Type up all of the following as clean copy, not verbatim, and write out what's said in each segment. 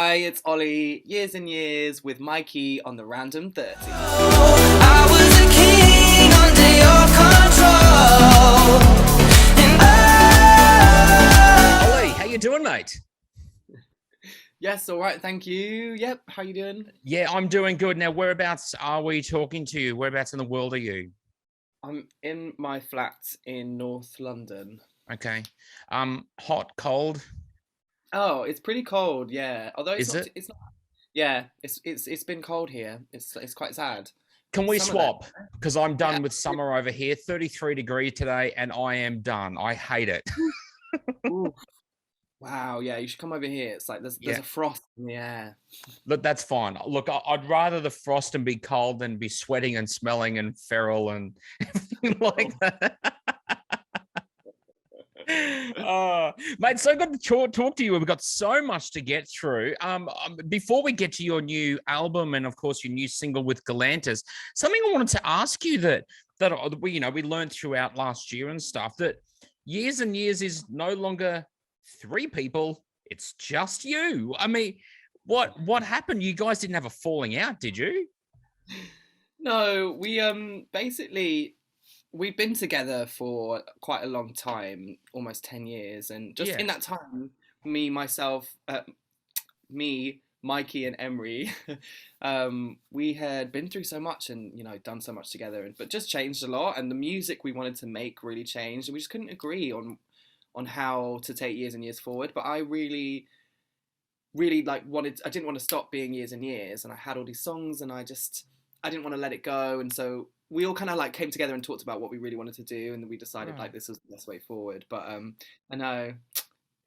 Hi, it's Ollie. Years and years with Mikey on the Random 30. I was a king under your control. And Ollie, how you doing, mate? Yes, all right, thank you. Yep, how you doing? Yeah, I'm doing good. Now, whereabouts are we talking to you? Whereabouts in the world are you? I'm in my flat in North London. Okay. Hot, cold, Oh, it's pretty cold, yeah. Although is it? it's not. Yeah, it's been cold here. It's quite sad. Can It's we summer there. swap? Because I'm Yeah. done with summer over here. 33 degrees today, and I am done. I hate it. Ooh, wow, yeah, you should come over here. It's like there's Yeah, a frost in the air. look, that's fine. Look, I'd rather the frost and be cold than be sweating and smelling and feral and everything like that. Mate, so good to talk to you. We've got so much to get through. Before we get to your new album and, of course, your new single with Galantis, something I wanted to ask you that we learned throughout last year and stuff, that years and years is no longer three people; it's just you. I mean, what happened? You guys didn't have a falling out, did you? No, we basically we've been together for quite a long time, almost 10 years, and just Yeah. in that time, me, Mikey, and Emery, we had been through so much and done so much together, but just changed a lot. And the music we wanted to make really changed, and we just couldn't agree on how to take years and years forward. But I really like wanted. I didn't want to stop being years and years, and I had all these songs, and I didn't want to let it go, and so we all kind of like came together and talked about what we really wanted to do, and we decided Right. like this was the best way forward. But I know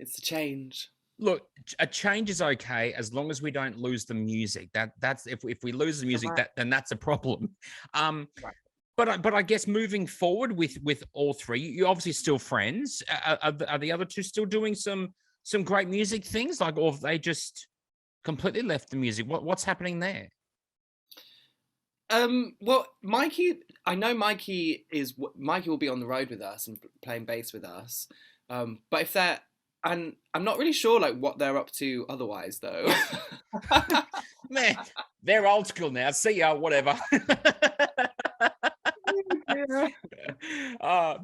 it's a change. Look, a change is okay as long as we don't lose the music. That's if we lose the music, Right. then that's a problem. Um, Right. but I guess moving forward with all three, you're obviously still friends. Are the other two still doing some great music things, like, or have they just completely left the music? What's happening there? Well, Mikey, I know Mikey will be on the road with us and playing bass with us. But if they're, and I'm not really sure like what they're up to otherwise though. Man, they're old school now. See ya, whatever. Yeah.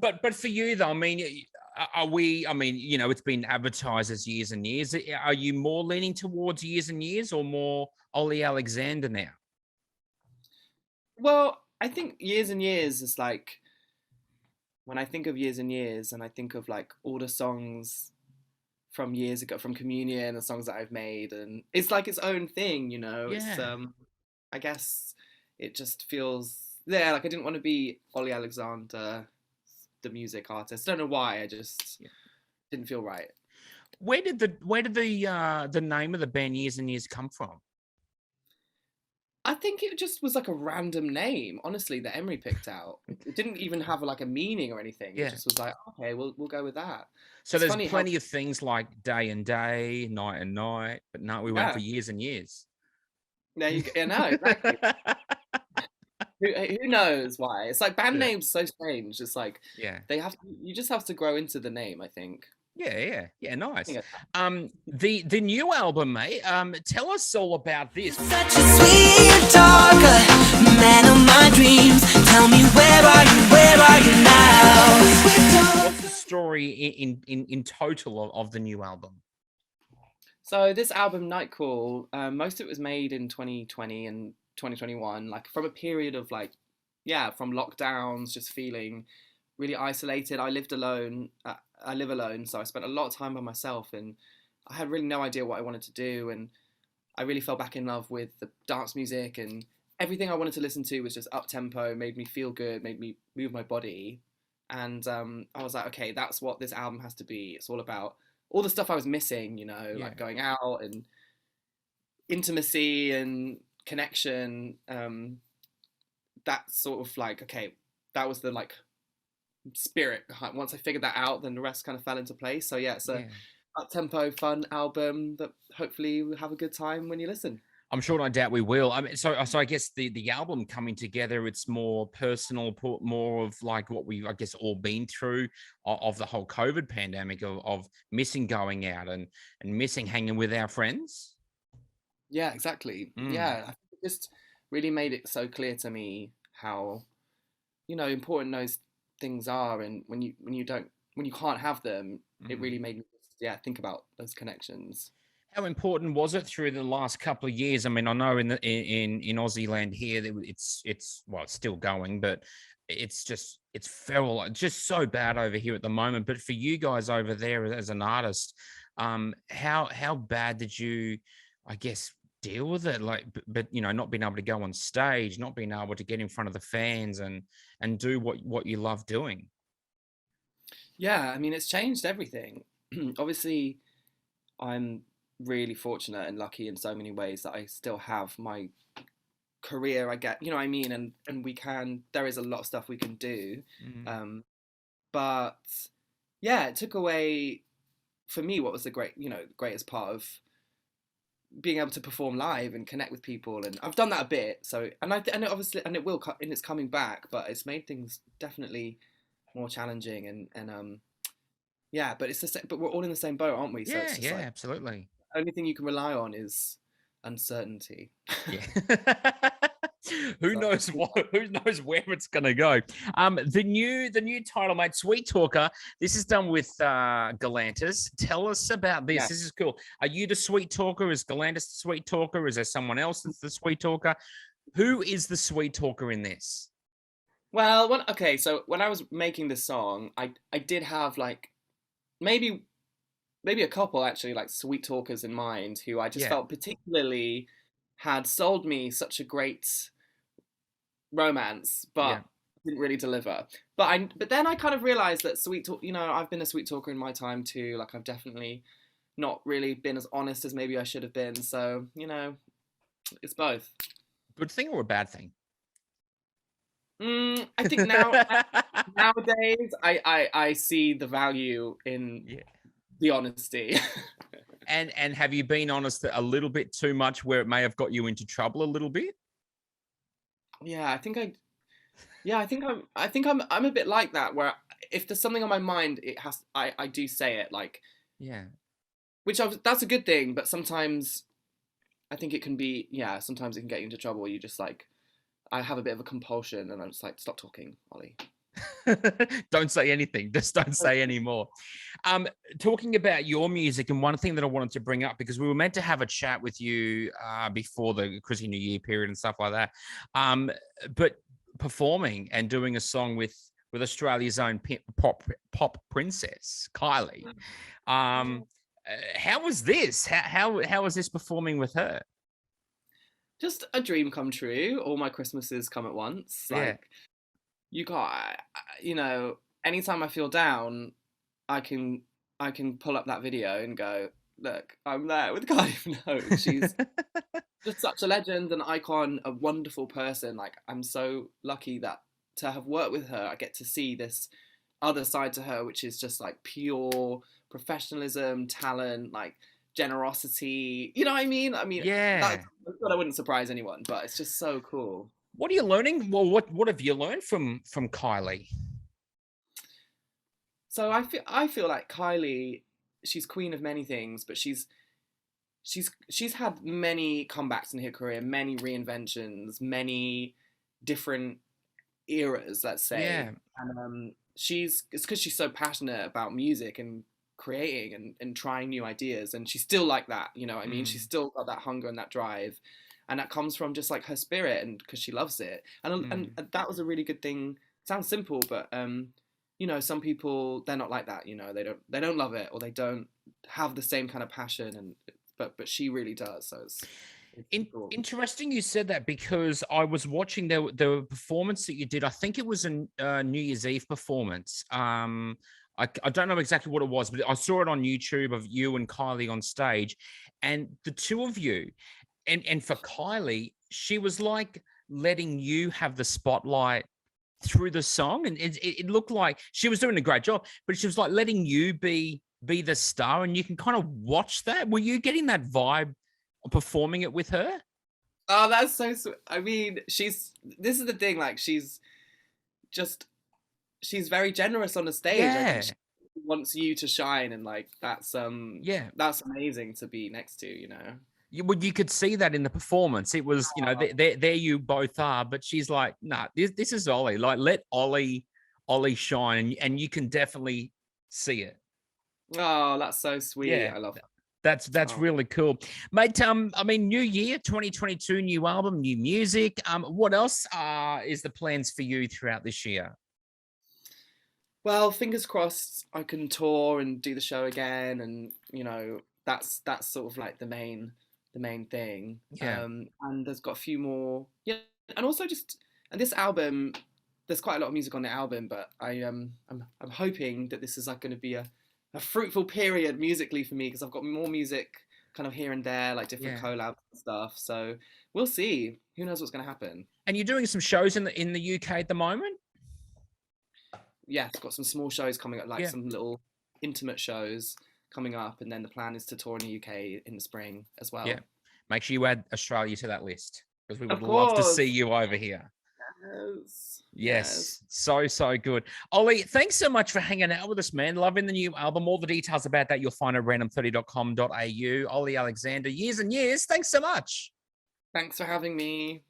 But for you though, I mean, are we? I mean, it's been advertised as years and years. Are you more leaning towards years and years, or more Olly Alexander now? Well, I think years and years is like when I think of years and years, and I think of like all the songs from years ago, from Communion, the songs that I've made, and it's like its own thing, It's Yeah, I guess it just feels, yeah, like I didn't want to be Olly Alexander, the music artist. I don't know why, I just yeah. didn't feel right. Where did the name of the band Years and Years come from? I think it just was like a random name, honestly, that Emery picked out. It didn't even have like a meaning or anything. It Yeah. just was like, okay, we'll go with that. So It's there's funny how, plenty of things like day and day, night and night, but no, we went for yeah, years and years. there you go. Yeah, no, exactly. Who knows why? It's like band Yeah, names so strange. It's like yeah. you just have to grow into the name, I think. Yeah, I nice. think The new album, mate. Tell us all about this. such a sweet talker, man of my dreams. Tell me where are you now? What's the story in total of the new album? so. This album, Nightcall, most of it was made in 2020 and 2021, like from a period of like, yeah, from lockdowns, just feeling really isolated. I lived alone. I live alone, so I spent a lot of time by myself, and I had really no idea what I wanted to do, and I really fell back in love with the dance music, and everything I wanted to listen to was just up tempo, made me feel good, made me move my body, and I was like, okay, that's what this album has to be. It's all about all the stuff I was missing, Yeah, like going out and intimacy and connection. That sort of like, okay, that was the like spirit behind. Once I figured that out, then the rest kind of fell into place. So yeah, it's a yeah. up tempo, fun album that hopefully you'll have a good time when you listen. I'm sure, no doubt we will. I mean, so I guess the album coming together, it's more personal, more of like what we, I guess, all been through of the whole COVID pandemic of missing going out and missing hanging with our friends. Yeah, exactly. Mm. Yeah, I think it just really made it so clear to me how, important those things are, and when you can't have them, it Mm. really made me just, yeah, think about those connections. How important was it through the last couple of years? I mean, I know in Aussie land here, it's well, it's still going, but it's feral, just so bad over here at the moment. But for you guys over there as an artist, how bad did you, I guess, deal with it? Like, but not being able to go on stage, not being able to get in front of the fans and do what you love doing. Yeah, I mean, it's changed everything. Obviously, I'm really fortunate and lucky in so many ways that I still have my career. I get, you know what I mean, and there is a lot of stuff we can do. Mm. Um, but yeah, it took away for me what was greatest part of being able to perform live and connect with people, and I've done that a bit. So, and it obviously, and it will and it's coming back, but it's made things definitely more challenging, and yeah, but it's the same, but we're all in the same boat, aren't we? So Yeah, it's just yeah, like absolutely. the only thing you can rely on is uncertainty. Yeah. Who So knows what? Who knows where it's gonna go? The new title, mate, Sweet Talker. This is done with Galantis. Tell us about this. yeah. This is cool. Are you the sweet talker? Is Galantis the sweet talker? Is there someone else that's the sweet talker? Who is the sweet talker in this? Well, okay, so when I was making this song, I did have like maybe maybe a couple actually like sweet talkers in mind who I just Yeah, felt particularly had sold me such a great romance, yeah. but didn't really deliver. But then I kind of realized that sweet talk, I've been a sweet talker in my time too. Like I've definitely not really been as honest as maybe I should have been. So, it's both. Good thing or a bad thing? I think nowadays I see the value in Yeah. the honesty. And have you been honest a little bit too much where it may have got you into trouble a little bit? Yeah, I think I'm a bit like that where if there's something on my mind, I do say it, like, Yeah. that's a good thing, but sometimes I think it can be, yeah, sometimes it can get you into trouble. You just like, I have a bit of a compulsion and I'm just like, stop talking, Ollie. Don't say anything. Just don't say any more. Um, Talking about your music, and one thing that I wanted to bring up because we were meant to have a chat with you before the Chrissy New Year period and stuff like that. But performing and doing a song with Australia's own pop princess Kylie. Um, how was this? How was this performing with her? Just a dream come true. All my Christmases come at once. Yeah. Like, you got, anytime I feel down, I can I can pull up that video and go, look, I'm there with Kylie Minogue. She's just such a legend, an icon, a wonderful person. Like, I'm so lucky that to have worked with her, I get to see this other side to her, which is just like pure professionalism, talent, like generosity. You know what I mean? I mean, Yeah. that wouldn't surprise anyone, but it's just so cool. What are you learning? Well, what have you learned from Kylie? So I feel like Kylie, she's queen of many things, but she's had many comebacks in her career, many reinventions, many different eras, let's say. Yeah. And it's because she's so passionate about music and creating and trying new ideas, and she's still like that. You know what I mean? She's Mm, still got that hunger and that drive, and that comes from just like her spirit and because she loves it. And mm. that was a really good thing. Sounds simple, but some people, they're not like that. They don't love it, or they don't have the same kind of passion, and but she really does. So it's cool. Interesting you said that because I was watching the performance that you did. I think it was a New Year's Eve performance. I don't know exactly what it was, but I saw it on YouTube of you and Kylie on stage, and the two of you. And for Kylie, she was like letting you have the spotlight through the song, and it looked like she was doing a great job, but she was like letting you be the star, and you can kind of watch that. Were you getting that vibe performing it with her? Oh, that's so sweet. I mean, this is the thing, like, just, she's very generous on the stage. I think Yeah, she wants you to shine, and like, yeah. that's amazing to be next to. You could see that in the performance. It was, you know, there you both are, but she's like, nah, this is Olly. Like, let Olly shine, and you can definitely see it. Oh, that's so sweet. Yeah. I love that. That's Oh. really cool, mate. I mean, new year, 2022, new album, new music. What else is the plans for you throughout this year? Well, fingers crossed I can tour and do the show again, and that's sort of like the main thing. Yeah, And there's got a few more, yeah, and also just and this album, there's quite a lot of music on the album, but I'm hoping that this is like going to be a fruitful period musically for me because I've got more music kind of here and there, like different yeah. collabs and stuff. So we'll see. Who knows what's going to happen? And you're doing some shows in the UK at the moment. Yeah, got some small shows coming up, like Yeah, some little intimate shows coming up, and then the plan is to tour in the UK in the spring as well. yeah. Make sure you add Australia to that list because we would Of love to course. see you over here. Yes. Yes. Yes, so good. Olly, thanks so much for hanging out with us, man. Loving the new album. All the details about that you'll find at random30.com.au. Olly Alexander, years and years. Thanks so much. Thanks for having me.